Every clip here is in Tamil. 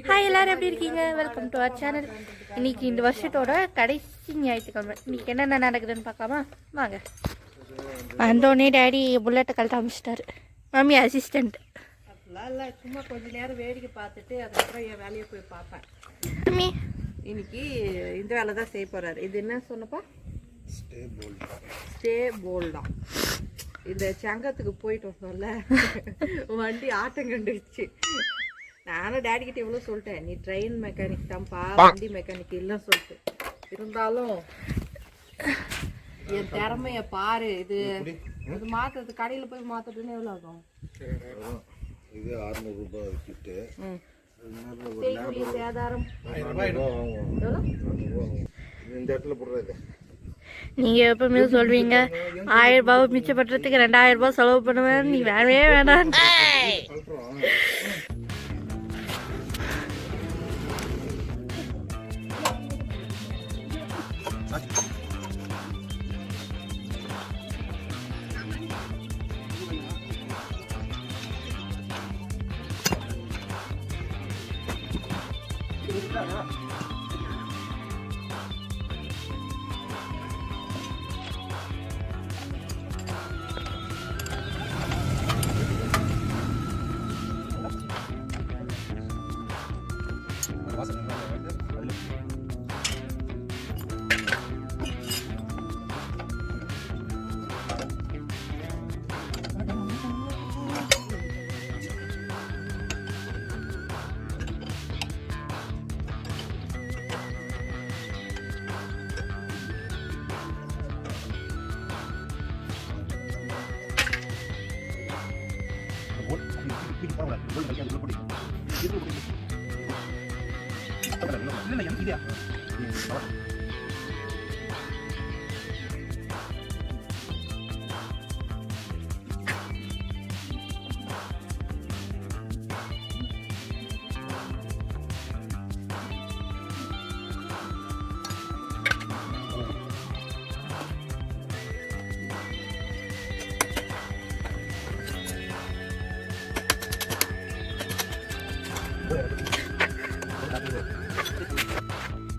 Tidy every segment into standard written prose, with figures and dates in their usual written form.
ஹாய் எல்லாரும் எப்படி இருக்கீங்க? Welcome to our channel. இன்னைக்கு இந்த வருஷத்தோட கடைசி ஞாயிற்றுக்கிழமை. இன்னைக்கு என்னென்ன நடக்குதுன்னு பார்க்கலாமா? வாங்க. வந்தோடனே டேடி புல்லட்டை கழட்ட ஆரம்பிச்சிட்டாரு. Mummy assistant. இல்லை, சும்மா கொஞ்ச நேரம் வேடிக்கை பார்த்துட்டு அதுக்கப்புறம் என் வேலையை போய் பார்ப்பேன். மம்மி இன்னைக்கு இந்த வேலை தான் செய்ய போறாரு. இது என்ன சொன்னப்பா? ஸ்டே போல்டா. இந்த சங்கத்துக்கு போயிட்டு வந்தோம்ல, வண்டி ஆட்டம் கண்டுச்சு. நானும் டேடி கிட்ட எவ்வளோ சொல்லிட்டேன், நீ ட்ரெயின் மெக்கானிக் தான்ப்பா, வண்டி மெக்கானிக் இல்லைன்னு சொல்லிட்டு. இருந்தாலும் என் திறமைய பாரு. இது இது மாத்துறது கடையில் போய் மாத்துறதுன்னு எவ்வளோ ஆகும்? இது 600 ரூபாய் கிட்ட. சேதாரம் இந்த இடத்துல போடுறது. நீங்க எப்பவுமே சொல்வீங்க 1000 ரூபாய் மிச்சப்படுறதுக்கு 2000 ரூபாய் செலவு பண்ணுவேன், நீ வேணவே வேணாம்.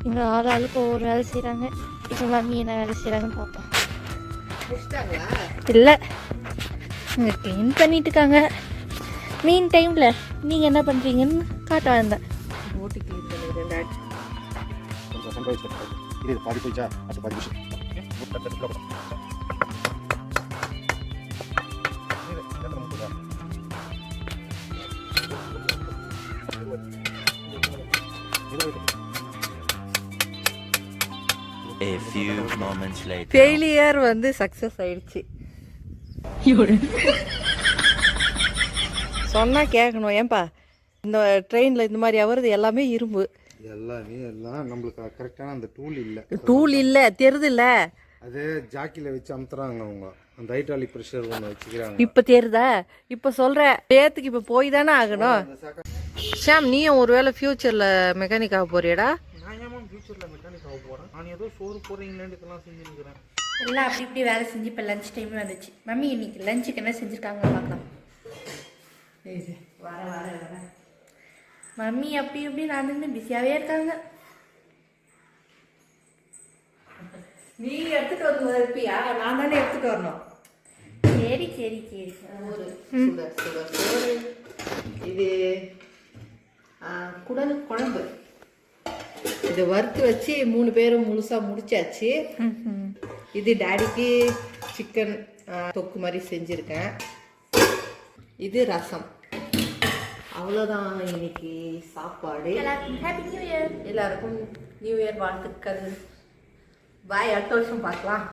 இங்கே ஆளுக்கு ஒவ்வொரு வேலை செய்கிறாங்க. இப்போ மம்மி என்ன வேலை செய்கிறாங்கன்னு பார்ப்போம். இல்லை, இங்கே க்ளீன் பண்ணிட்டு இருக்காங்க. மீன் டைமில் நீங்கள் என்ன பண்ணுறீங்கன்னு காட்ட வந்தேன். ஓட்டி க்ளீன் பண்ணிடுறேன். பாதி போயிச்சா? அது பாதி போச்சு. A few moments later. Failure வந்து சக்ஸஸ் ஆயிடுச்சு. சொன்னா கேட்கணும். ஏன்பா இந்த ட்ரெயினில் இந்த மாதிரி ஆகுறது எல்லாமே இரும்பு. எல்லாம் நம்மளுக்கு கரெக்டான அந்த டூல் இல்லை தெரியுது இல்லை. அது ஜாக்கியில் வச்சு அமுத்துறாங்க அவங்க. அந்த ஹைட்ராலிக் ப்ரெஷர் ஒன்று வச்சுக்கிறாங்க. இப்போ தெரியுதா? இப்போ சொல்கிறேன், பேத்துக்கு இப்போ போய் தானே ஆகணும். ஷாம், நீயும் ஒரு வேளை ஃபியூச்சரில் மெக்கானிக் ஆக போறியடா? நான் ஏமா ஃபியூச்சரில் மெக்கானிக் ஆக போகிறேன்? நான் ஏதோ சோறு போகிறீங்களேன்னு இதெல்லாம் செஞ்சுருக்கிறேன். எல்லாம் அப்படி இப்படி வேலை செஞ்சு இப்போ லஞ்ச் டைம் வந்துச்சு. மம்மி இன்னைக்கு லஞ்சுக்கு என்ன செஞ்சுருக்காங்கன்னு பார்க்கலாம். வர மம்மி அப்படி இப்படி நான் பிஸியாகவே இருக்காங்க. நீ எடுத்துட்டு வந்து இருப்பியா? நான் தானே எடுத்துட்டு வரணும். சரி சரி சரி. சோறு, இது குடல் குழம்பு. இதை வறுத்து வச்சு 3 பேரும் முழுசா முடிச்சாச்சு. இது டாடிக்கு சிக்கன் தொக்கு மாதிரி செஞ்சுருக்கேன். இது ரசம். அவ்வளோதான் இன்னைக்கு சாப்பாடு. Happy new year. எல்லாருக்கும் நியூ இயர் வாழ்த்துக்கள். பாய், அடுத்த வருஷம் பார்க்கலாம்.